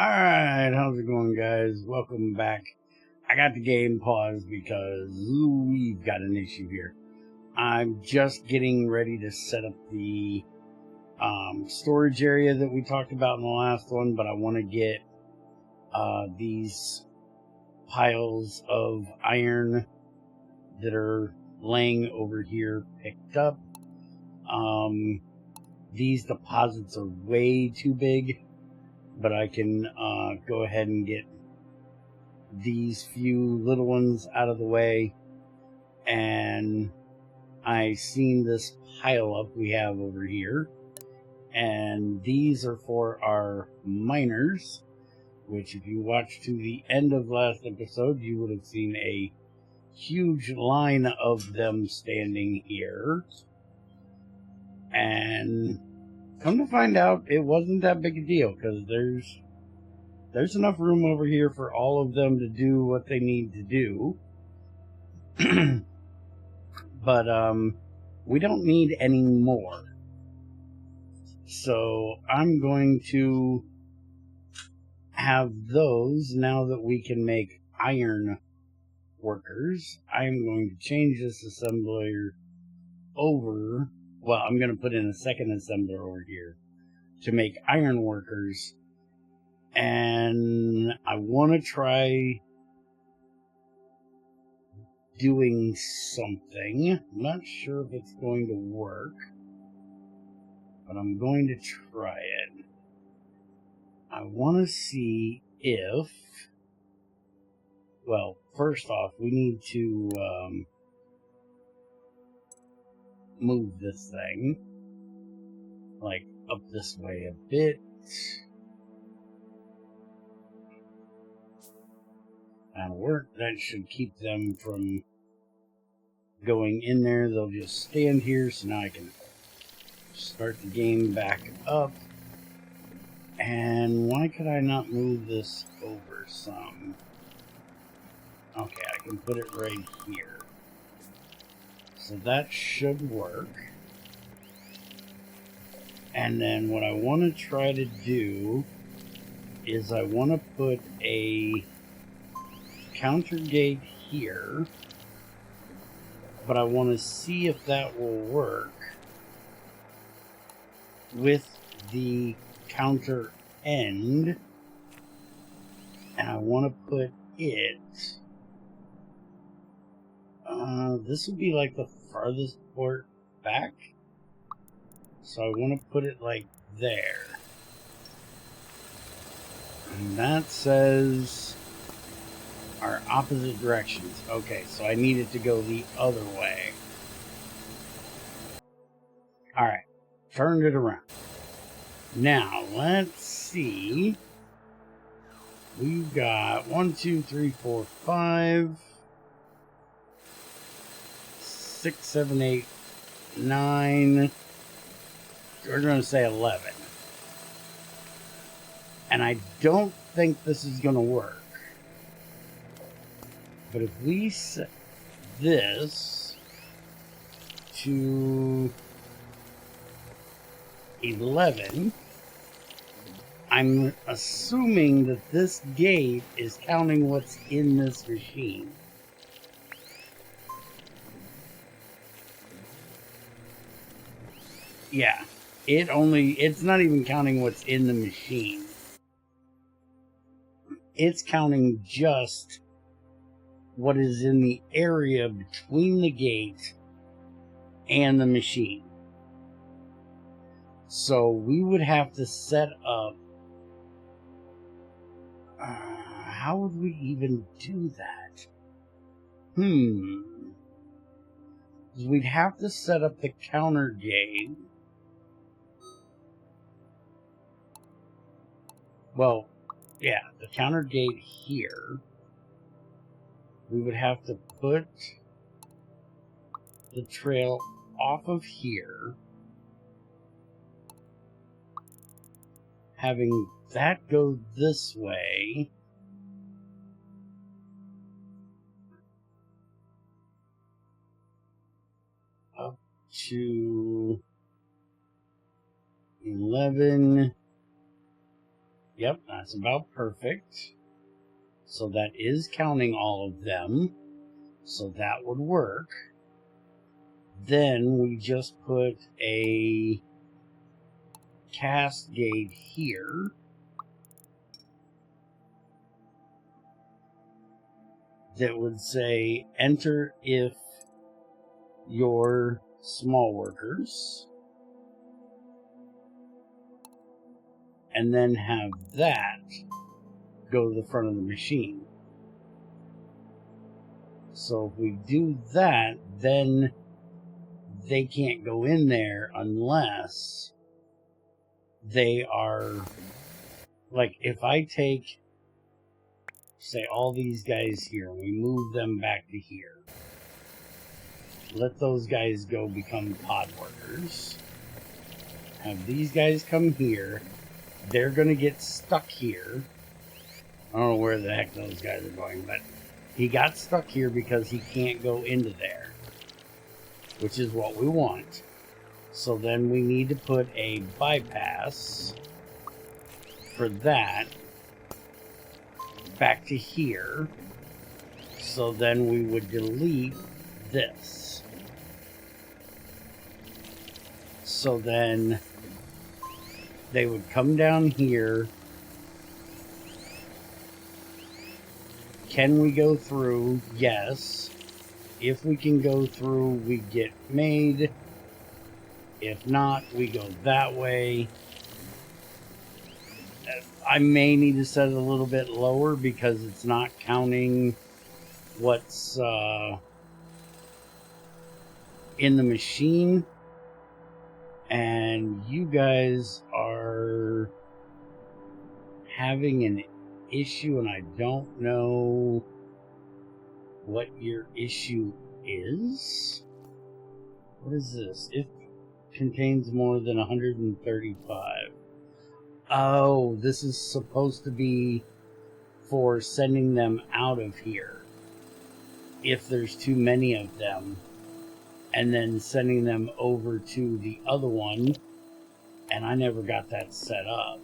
Alright, how's it going, guys? Welcome back. I got the game paused because we've got an issue here. I'm just getting ready to set up the storage area that we talked about in the last one, but I want to get these piles of iron that are laying over here picked up. These deposits are way too big, but I can go ahead and get these few little ones out of the way. And I seen this pile up we have over here, and these are for our miners, which if you watched to the end of last episode, you would have seen a huge line of them standing here. And come to find out, it wasn't that big a deal, because there's enough room over here for all of them to do what they need to do. But we don't need any more. So I'm going to have those, now that we can make iron workers. I'm going to change this assembler over. Well, I'm going to put in a second assembler over here to make iron workers. And I want to try doing something. I'm not sure if it's going to work, but I'm going to try it. I want to see if... Well, first off, we need to move this thing, like, up this way a bit. That'll work. That should keep them from going in there. They'll just stand here, so now I can start the game back up. And why could I not move this over some? Okay, I can put it right here. So that should work. And then what I want to try to do is I want to put a counter gate here, but I want to see if that will work with the counter end, and I want to put it, this would be like the farthest port back, so I want to put it like there, and that says our opposite directions. Okay, so I need it to go the other way. Alright, turned it around. Now, let's see. We've got 1, 2, 3, 4, 5, 6, 7, 8, 9. We're going to say 11. And I don't think this is going to work. But if we set this to 11, I'm assuming that this gate is counting what's in this machine. Yeah, it's not even counting what's in the machine. It's counting just what is in the area between the gate and the machine. So we would have to set up... how would we even do that? We'd have to set up the counter gate. Well, yeah, the counter gate here. We would have to put the trail off of here, having that go this way, up to 11. Yep, that's about perfect. So that is counting all of them. So that would work. Then we just put a cast gate here. That would say enter if your small workers. And then have that go to the front of the machine. So if we do that, then they can't go in there unless they are, like, if I take, say, all these guys here, and we move them back to here, let those guys go become pod workers, have these guys come here, they're going to get stuck here. I don't know where the heck those guys are going, but he got stuck here because he can't go into there, which is what we want. So then we need to put a bypass for that back to here. So then we would delete this. So then they would come down here. Can we go through? Yes. If we can go through, we get made. If not, we go that way. I may need to set it a little bit lower because it's not counting what's in the machine. And you guys are having an issue, and I don't know what your issue is. What is this? It contains more than 135. Oh, this is supposed to be for sending them out of here if there's too many of them, and then sending them over to the other one, and I never got that set up.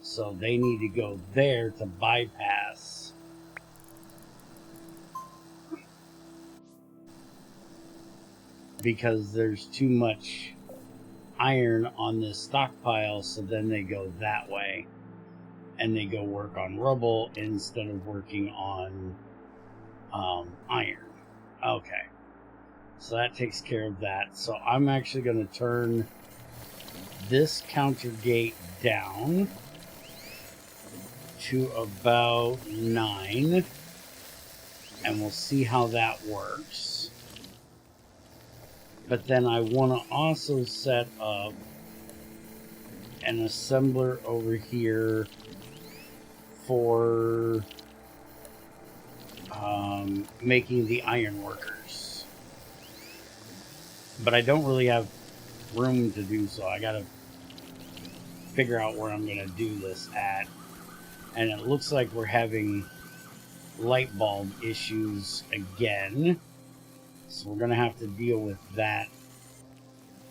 So they need to go there to bypass. Because there's too much iron on this stockpile, so then they go that way. And they go work on rubble instead of working on iron. Okay. So that takes care of that. So I'm actually going to turn this counter gate down to about 9. And we'll see how that works. But then I want to also set up an assembler over here for making the iron workers. But I don't really have room to do so. I gotta figure out where I'm gonna do this at. And it looks like we're having light bulb issues again. So we're gonna have to deal with that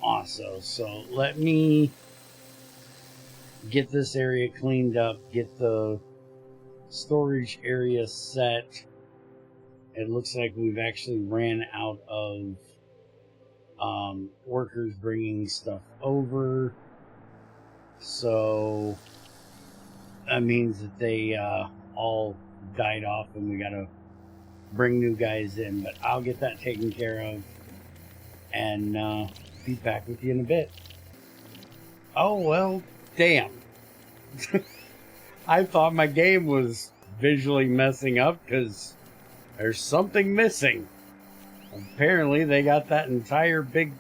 also. So let me get this area cleaned up, get the storage area set. It looks like we've actually ran out of workers bringing stuff over. So that means that they all died off and we gotta bring new guys in. But I'll get that taken care of and be back with you in a bit. Oh, well, damn. I thought my game was visually messing up because there's something missing. Apparently they got that entire big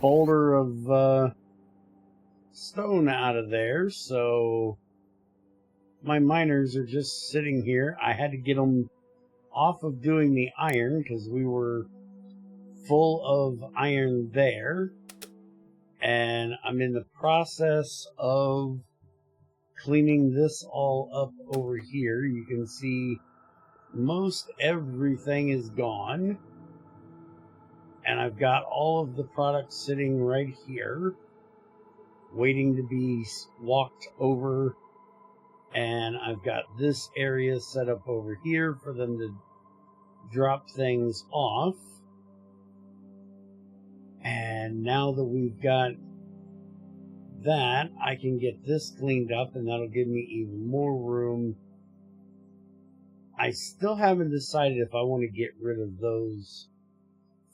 boulder of stone out of there, so my miners are just sitting here. I had to get them off of doing the iron because we were full of iron there, and I'm in the process of cleaning this all up over here. You can see most everything is gone, and I've got all of the products sitting right here. waiting to be walked over. And I've got this area set up over here for them to drop things off. And now that we've got that, I can get this cleaned up, and that'll give me even more room. I still haven't decided if I want to get rid of those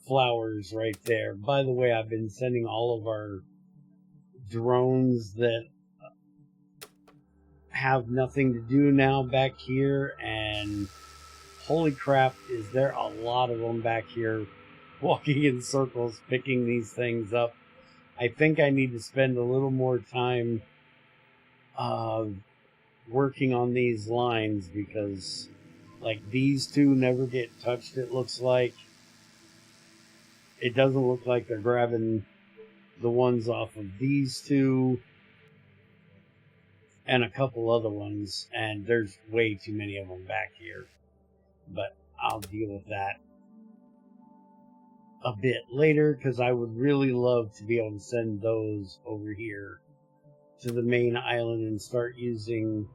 flowers right there. By the way, I've been sending all of our drones that have nothing to do now back here, and holy crap, is there a lot of them back here walking in circles picking these things up. I think I need to spend a little more time working on these lines, because like these two never get touched. It looks like it doesn't look like they're grabbing the ones off of these two and a couple other ones, and there's way too many of them back here, but I'll deal with that a bit later, because I would really love to be able to send those over here to the main island and start using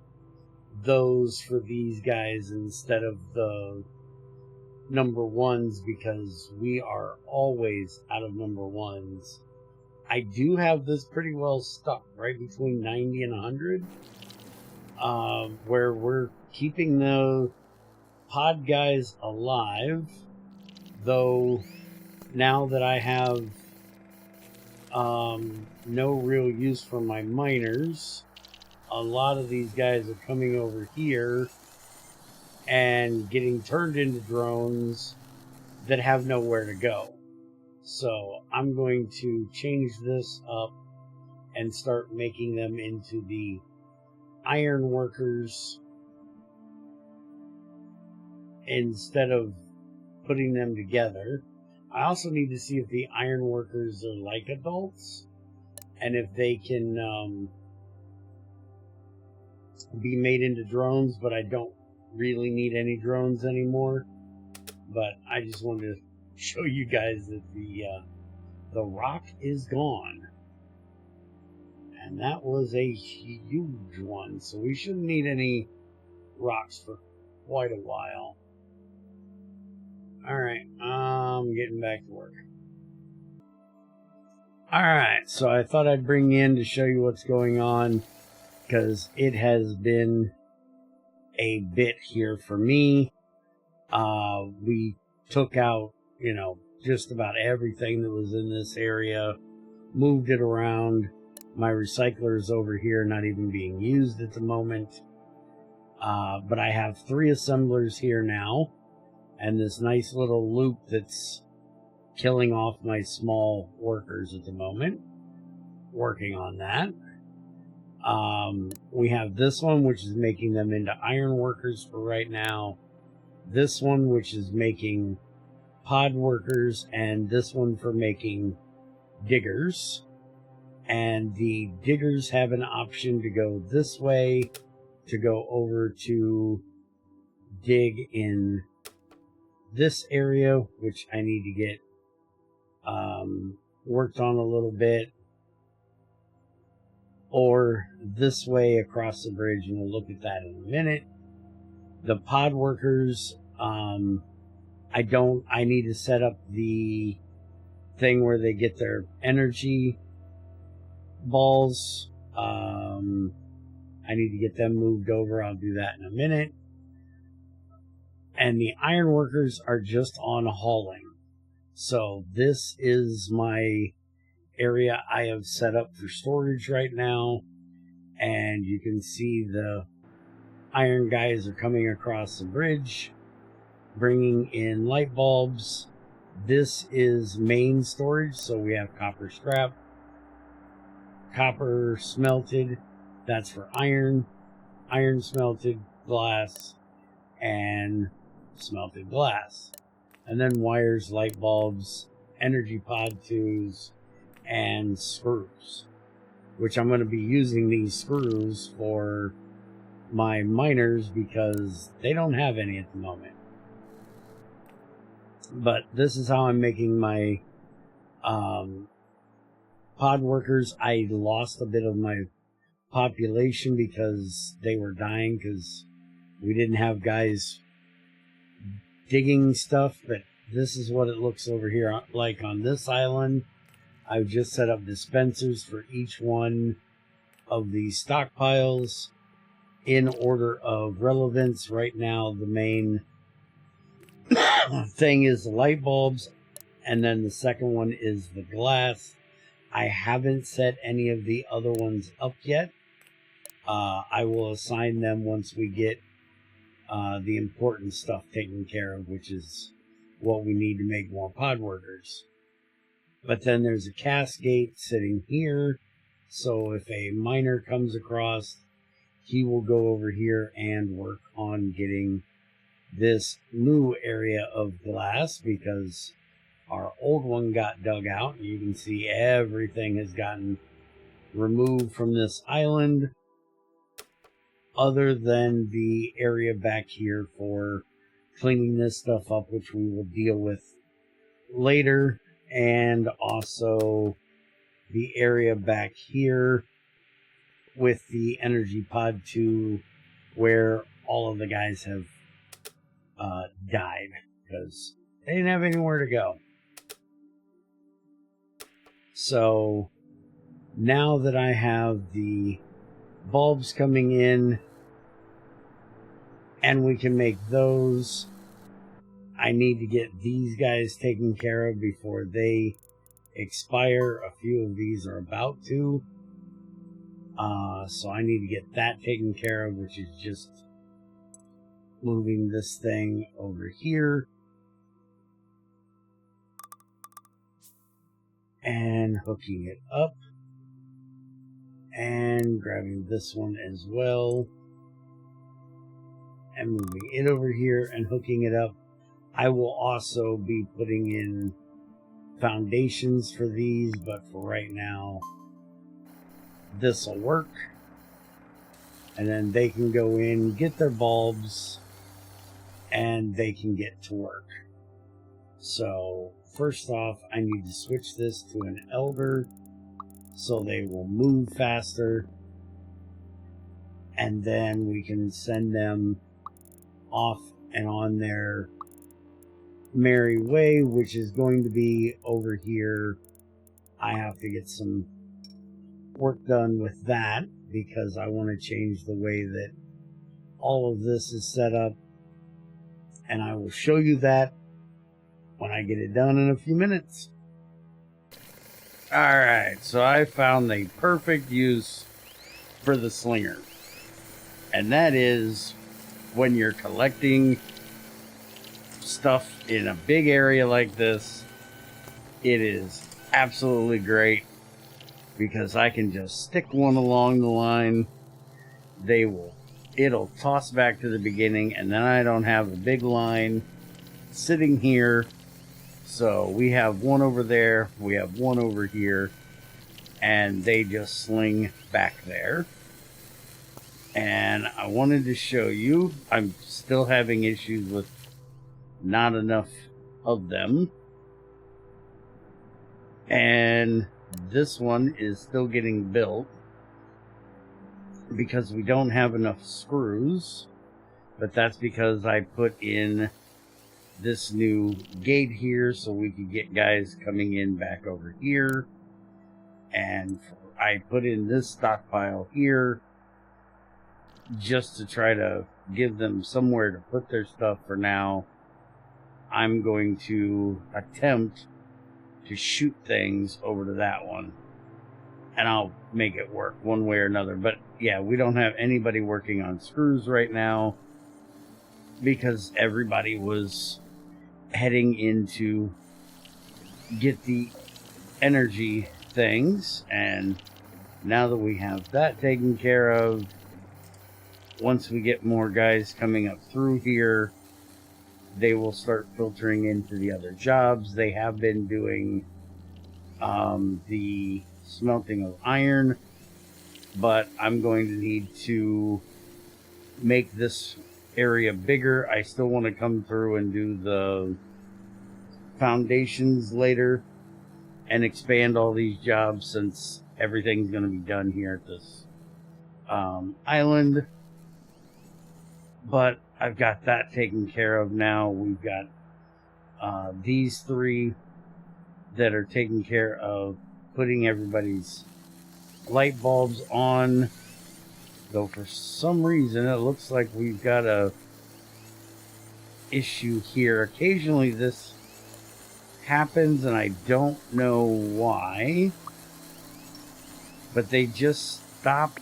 those for these guys instead of the number ones, because we are always out of number ones. I do have this pretty well stuck right between 90 and 100, where we're keeping the pod guys alive, though now that I have no real use for my miners, a lot of these guys are coming over here and getting turned into drones that have nowhere to go. So I'm going to change this up and start making them into the iron workers instead of putting them together. I also need to see if the iron workers are like adults and if they can be made into drones, but I don't really need any drones anymore. But I just wanted to show you guys that the rock is gone. And that was a huge one, so we shouldn't need any rocks for quite a while. Alright, I'm getting back to work. Alright, so I thought I'd bring you in to show you what's going on, because it has been a bit here for me. We took out, just about everything that was in this area, moved it around. My recycler's over here, not even being used at the moment. But I have 3 assemblers here now, and this nice little loop that's killing off my small workers at the moment. Working on that. We have this one, which is making them into iron workers for right now. This one, which is making pod workers, and this one for making diggers. And the diggers have an option to go this way, to go over to dig in this area, which I need to get worked on a little bit, or this way across the bridge, and we'll look at that in a minute. The pod workers, I need to set up the thing where they get their energy balls. I need to get them moved over. I'll do that in a minute. And the iron workers are just on hauling. So this is my area I have set up for storage right now. And you can see the iron guys are coming across the bridge, bringing in light bulbs. This is main storage, so we have copper scrap, copper smelted, that's for iron, iron smelted, glass, and smelted glass. And then wires, light bulbs, energy pod 2s, and screws, which I'm going to be using these screws for my miners because they don't have any at the moment. But this is how I'm making my pod pod workers. I lost a bit of my population because they were dying because we didn't have guys digging stuff, but this is what it looks over here like on this island. I've just set up dispensers for each one of these stockpiles in order of relevance. Right now, the main thing is the light bulbs, and then the second one is the glass. I haven't set any of the other ones up yet. I will assign them once we get the important stuff taken care of, which is what we need to make more pod workers. But then there's a cascade sitting here, so if a miner comes across, he will go over here and work on getting this new area of glass, because our old one got dug out. You can see everything has gotten removed from this island, other than the area back here for cleaning this stuff up, which we will deal with later, and also the area back here with the energy pod 2 where all of the guys have died because they didn't have anywhere to go. So now that I have the bulbs coming in and we can make those, I need to get these guys taken care of before they expire. A few of these are about to. So I need to get that taken care of, which is just moving this thing over here and hooking it up and grabbing this one as well and moving it over here and hooking it up. I will also be putting in foundations for these, but for right now this will work, and then they can go in, get their bulbs, and they can get to work. So first off, I need to switch this to an elder so they will move faster, and then we can send them off and on their merry way, which is going to be over here. I have to get some work done with that because I want to change the way that all of this is set up, and I will show you that when I get it done in a few minutes. Alright, so I found the perfect use for the slinger, and that is when you're collecting stuff in a big area like this. It is absolutely great because I can just stick one along the line. It'll toss back to the beginning, and then I don't have a big line sitting here. So we have one over there, we have one over here, and they just sling back there. And I wanted to show you, I'm still having issues with not enough of them. And this one is still getting built because we don't have enough screws, but that's because I put in this new gate here so we could get guys coming in back over here, and I put in this stockpile here just to try to give them somewhere to put their stuff for now. I'm going to attempt to shoot things over to that one, and I'll make it work one way or another. But yeah, we don't have anybody working on screws right now because everybody was heading into get the energy things, and now that we have that taken care of, once we get more guys coming up through here, they will start filtering into the other jobs. They have been doing the smelting of iron, but I'm going to need to make this area bigger. I still want to come through and do the foundations later, and expand all these jobs, since everything's going to be done here at this island. But I've got that taken care of now. We've got these 3 that are taking care of putting everybody's light bulbs on. Though for some reason it looks like we've got a issue here. Occasionally this happens and I don't know why, but they just stop.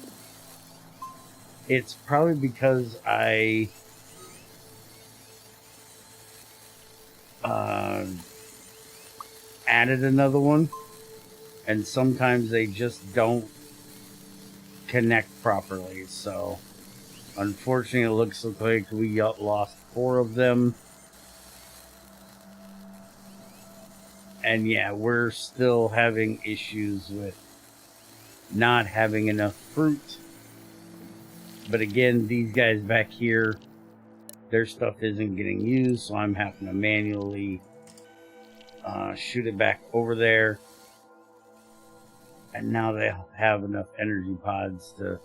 It's probably because I added another one, and sometimes they just don't connect properly. So unfortunately it looks like we lost 4 of them. And yeah, we're still having issues with not having enough fruit. But again, these guys back here, their stuff isn't getting used, so I'm having to manually shoot it back over there. And now they have enough energy pods to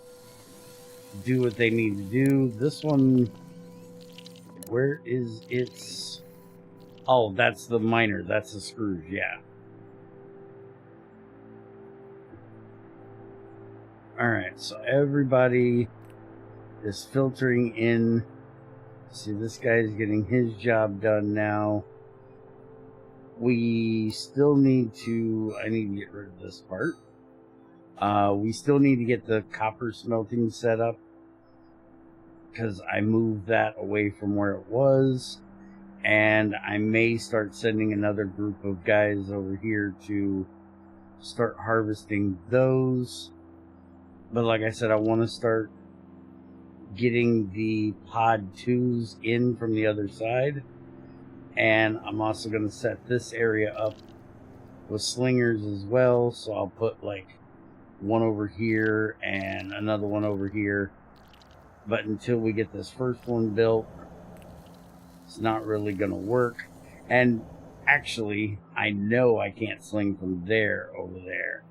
do what they need to do. This one, where is its... Oh, that's the miner. That's the screws, yeah. Alright, so everybody is filtering in. See, this guy's getting his job done now. We still need to... I need to get rid of this part. We still need to get the copper smelting set up, because I moved that away from where it was. And I may start sending another group of guys over here to start harvesting those. But like I said, I want to start getting the pod 2s in from the other side. And I'm also going to set this area up with slingers as well. So I'll put like one over here and another one over here. But until we get this first one built, it's not really going to work. And actually, I know I can't sling from there over there.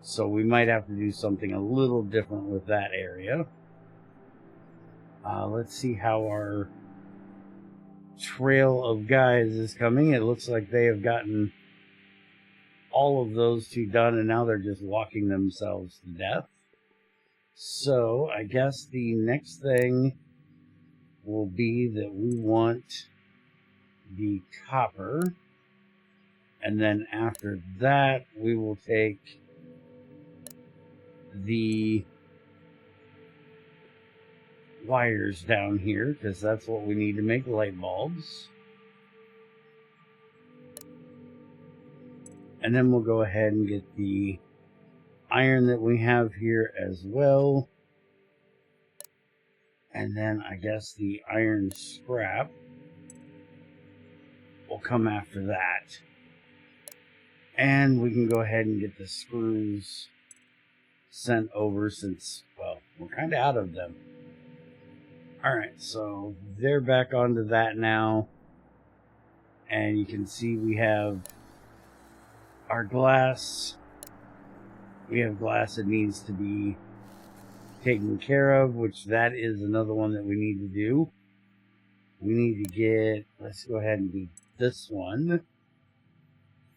So we might have to do something a little different with that area. Let's see how our trail of guys is coming. It looks like they have gotten all of those 2 done, and now they're just walking themselves to death. So I guess the next thing will be that we want the copper, and then after that we will take the wires down here, because that's what we need to make light bulbs. And then we'll go ahead and get the iron that we have here as well. And then I guess the iron scrap will come after that. And we can go ahead and get the screws sent over, since, well, we're kind of out of them. Alright, so they're back onto that now. And you can see we have our glass. We have glass that needs to be taken care of, which that is another one that we need to do. We need to get, let's go ahead and do this one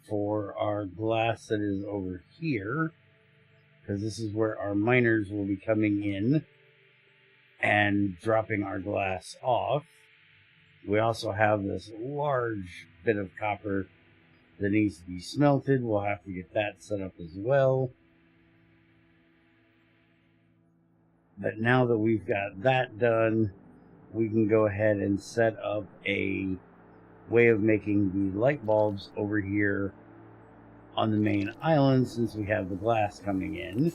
for our glass that is over here, because this is where our miners will be coming in and dropping our glass off. We also have this large bit of copper that needs to be smelted. We'll have to get that set up as well. But now that we've got that done, we can go ahead and set up a way of making the light bulbs over here on the main island, since we have the glass coming in.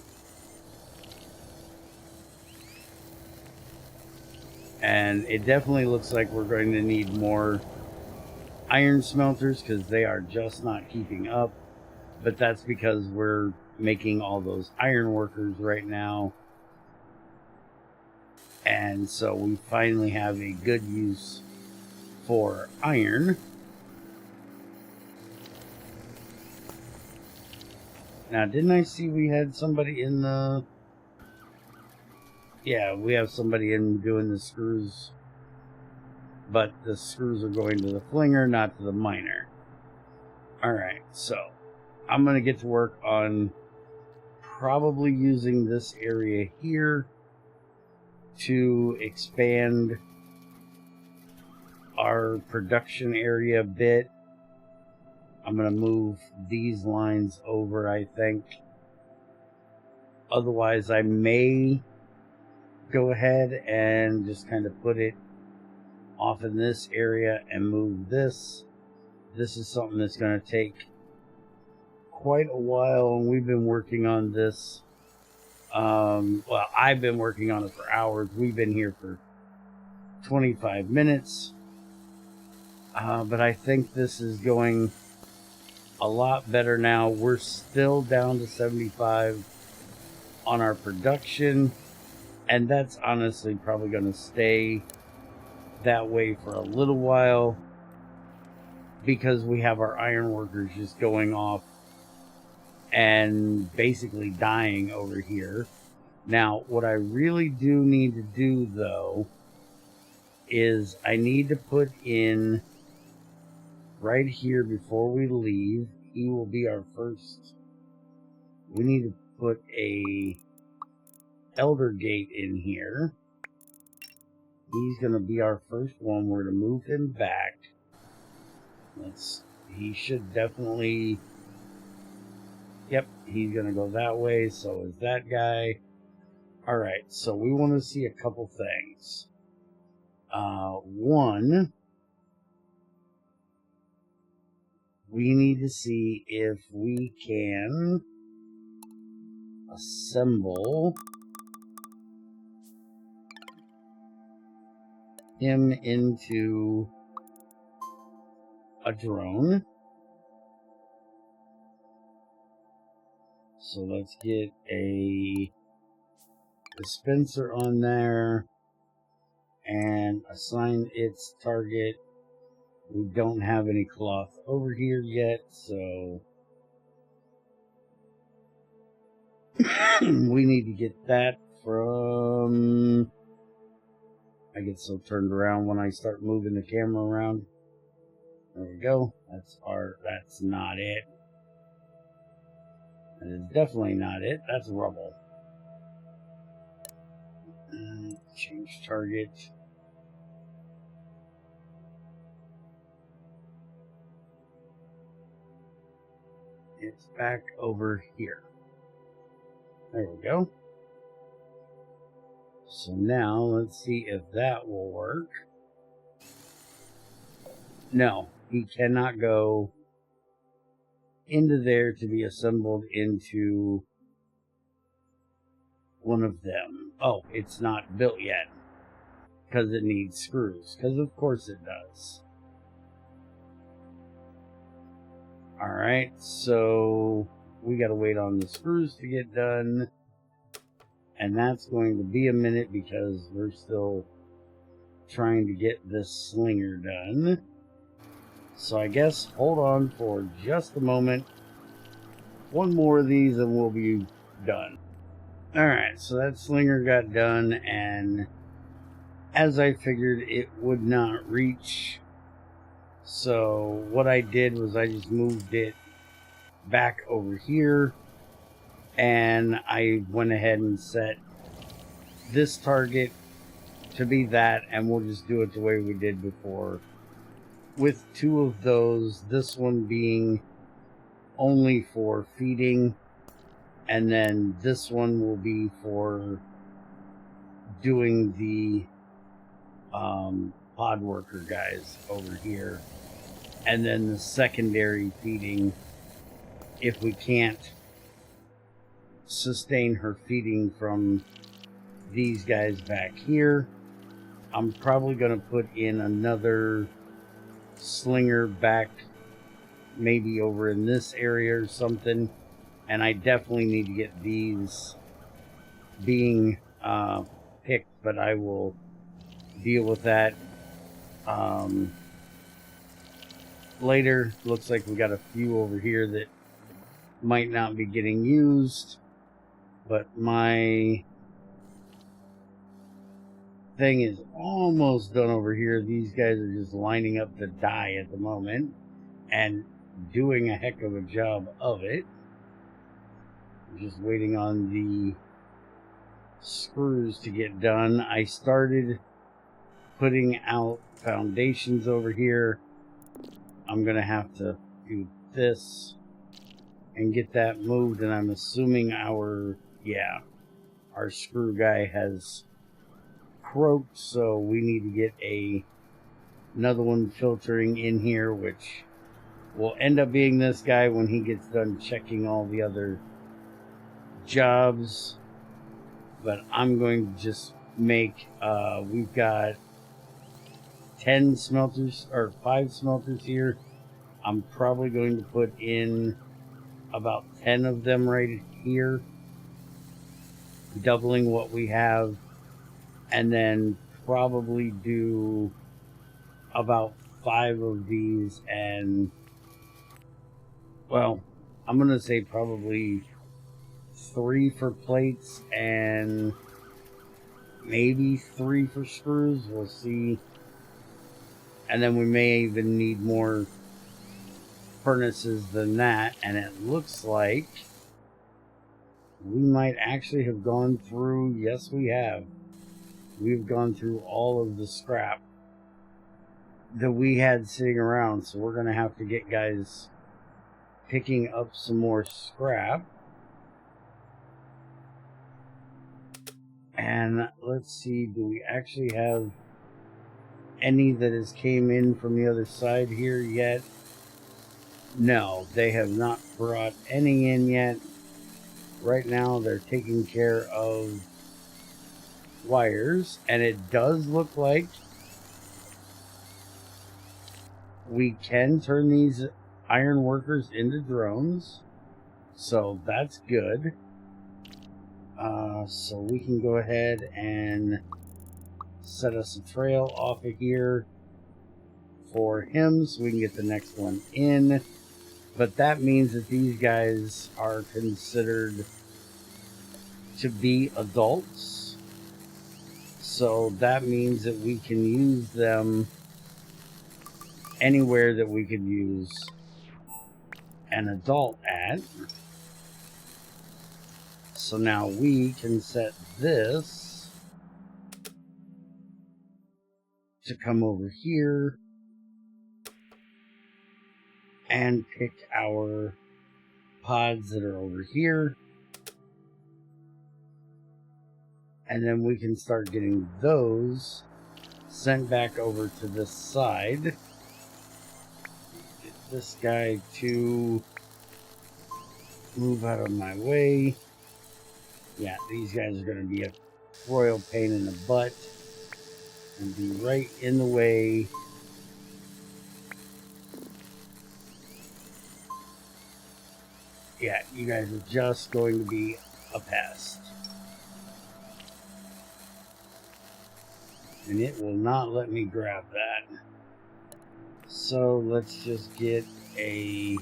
And it definitely looks like we're going to need more iron smelters, because they are just not keeping up. But that's because we're making all those iron workers right now. And so we finally have a good use for iron. Now, didn't I see we had somebody in the... Yeah, we have somebody in doing the screws. But the screws are going to the flinger, not to the miner. Alright, so I'm going to get to work on probably using this area here to expand our production area a bit. I'm going to move these lines over, I think. Otherwise, I may go ahead and just kind of put it off in this area and move this. This is something that's going to take quite a while, and we've been working on this. Well, I've been working on it for hours. We've been here for 25 minutes. But I think this is going a lot better now. We're still down to 75 on our production, and that's honestly probably going to stay that way for a little while because we have our iron workers just going off and basically dying over here. Now, what I really do need to do, though, is I need to put in right here before we leave. He will be our first. We need to put a elder gate in here. He's going to be our first one. We're going to move him back. He should definitely... Yep, he's going to go that way. So is that guy. Alright, so we want to see a couple things. One, we need to see if we can assemble him into a drone. So let's get a dispenser on there and assign its target. We don't have any cloth over here yet, so we need to get that from... I get so turned around when I start moving the camera around. There we go. That's not it. That is definitely not it. That's rubble. Change target. It's back over here. There we go. So now let's see if that will work. No, he cannot go into there to be assembled into one of them. Oh, it's not built yet because it needs screws, because of course it does. Alright, so we gotta wait on the screws to get done, and that's going to be a minute because we're still trying to get this slinger done. So I guess hold on for just a moment. One more of these and we'll be done. Alright, so that slinger got done, and as I figured, it would not reach. So what I did was I just moved it back over here, and I went ahead and set this target to be that, and we'll just do it the way we did before, with two of those, this one being only for feeding, and then this one will be for doing the pod worker guys over here, and then the secondary feeding, if we can't sustain her feeding from these guys back here, I'm probably going to put in another slinger back maybe over in this area or something, and I definitely need to get these being picked, but I will deal with that later. Looks like we got a few over here that might not be getting used, but my thing is almost done over here. These guys are just lining up to die at the moment and doing a heck of a job of it. I'm just waiting on the screws to get done. I started putting out foundations over here. I'm gonna have to do this and get that moved, and I'm assuming our screw guy has croaked, so we need to get another one filtering in here, which will end up being this guy when he gets done checking all the other jobs. But I'm going to just make we've got 10 smelters or 5 smelters here. I'm probably going to put in about 10 of them right here, doubling what we have, and then probably do about 5 of these, and well, I'm gonna say probably 3 for plates and maybe 3 for screws. We'll see. And then we may even need more furnaces than that, and it looks like we might actually have gone through, yes we have, we've gone through all of the scrap that we had sitting around, so we're gonna have to get guys picking up some more scrap. And let's see, do we actually have any that has came in from the other side here yet? No, they have not brought any in yet. Right now they're taking care of wires, and it does look like we can turn these iron workers into drones, so that's good. So we can go ahead and set us a trail off of here for him so we can get the next one in. But that means that these guys are considered to be adults, so that means that we can use them anywhere that we could use an adult at. So now we can set this to come over here and pick our pods that are over here. And then we can start getting those sent back over to this side. Get this guy to move out of my way. Yeah, these guys are going to be a royal pain in the butt and be right in the way. Yeah, you guys are just going to be a pest. And it will not let me grab that. So let's just get a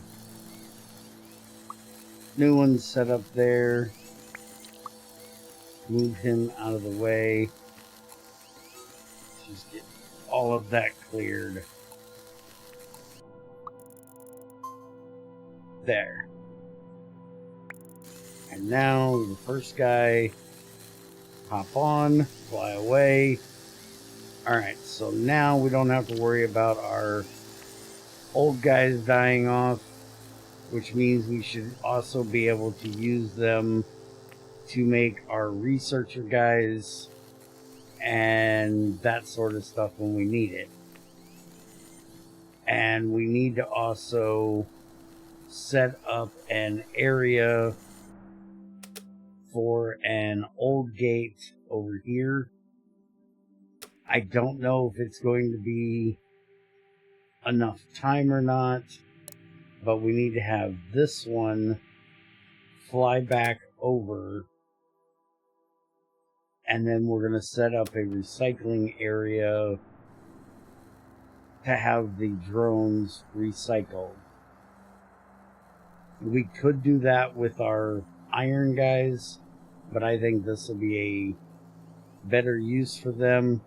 new one set up there. Move him out of the way. Just get all of that cleared. There. And now the first guy, hop on, fly away. Alright, so now we don't have to worry about our old guys dying off, which means we should also be able to use them to make our researcher guys and that sort of stuff when we need it. And we need to also set up an area for an old gate over here. I don't know if it's going to be enough time or not, but we need to have this one fly back over, and then we're going to set up a recycling area to have the drones recycled. We could do that with our iron guys, but I think this will be a better use for them,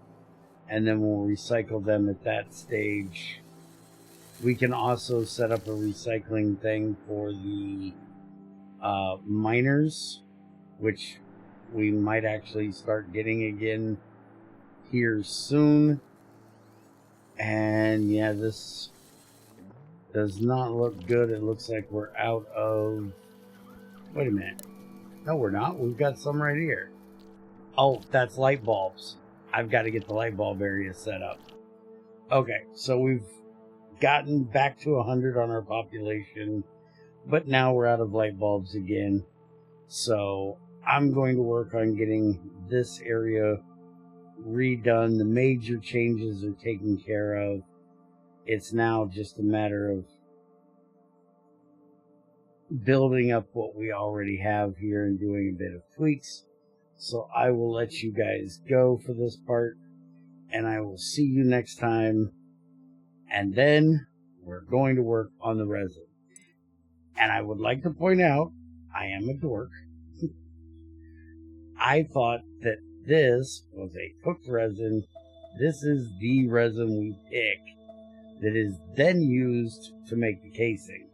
and then we'll recycle them at that stage. We can also set up a recycling thing for the miners, which we might actually start getting again here soon. And yeah, this does not look good. It looks like we're out of... Wait a minute. No, we're not. We've got some right here. Oh, that's light bulbs. I've got to get the light bulb area set up. Okay, so we've gotten back to 100 on our population, but now we're out of light bulbs again. So I'm going to work on getting this area redone. The major changes are taken care of. It's now just a matter of building up what we already have here and doing a bit of tweaks. So I will let you guys go for this part, and I will see you next time. And then we're going to work on the resin. And I would like to point out, I am a dork. I thought that this was a cooked resin. This is the resin we pick that is then used to make the casing.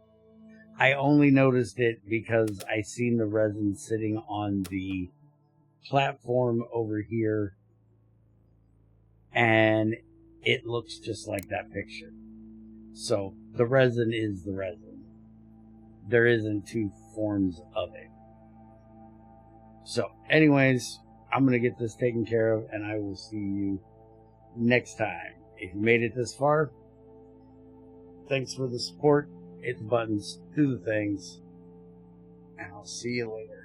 I only noticed it because I seen the resin sitting on the platform over here, and it looks just like that picture. So the resin is the resin. There isn't two forms of it. So anyways, I'm going to get this taken care of, and I will see you next time. If you made it this far, thanks for the support. Hit the buttons, do the things, and I'll see you later.